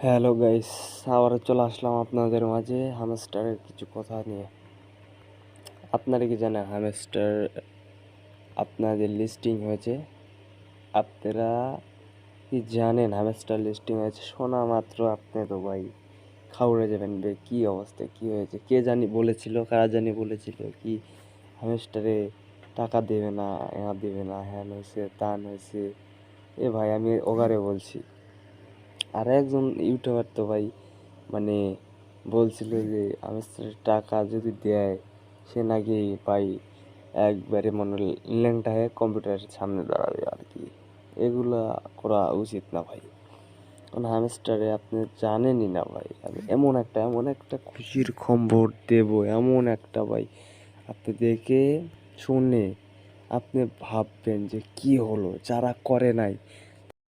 Hello guys, আবার চলে আসলাম আপনাদের মাঝে হ্যামস্টারের কিছু কথা নিয়ে। আপনারা কি জানেন হ্যামস্টার আপনাদের লিস্টিং হয়েছে? আপনারা কি জানেন হ্যামস্টার লিস্টিং হয়েছে? শোনা মাত্র আপনি তো ভাই খাউড়ে যাবেন বে, কি অবস্থা, কি হয়েছে, কে জানি বলেছিল, কারা জানি বলেছিল কি হ্যামস্টারে টাকা দেবে না, দেবে না, হ্যান হয়েছে তান হয়েছে। এ ভাই আমি ওগারে বলছি। আর একজন ইউটিউবার তো ভাই মানে বলছিল যে আমের টাকা যদি দেয় সে নাকি ভাই একবারে মনে ল্যাংটা হয়ে কম্পিউটারের সামনে দাঁড়াবে আর কি। এগুলা করা উচিত না ভাই, কারণ হামস্টারে আপনি জানেনই না ভাই, আমি এমন একটা খুশির খবর দেব, এমন একটা ভাই আপনি দেখে শুনে আপনি ভাববেন যে কি হলো, যারা করে নাই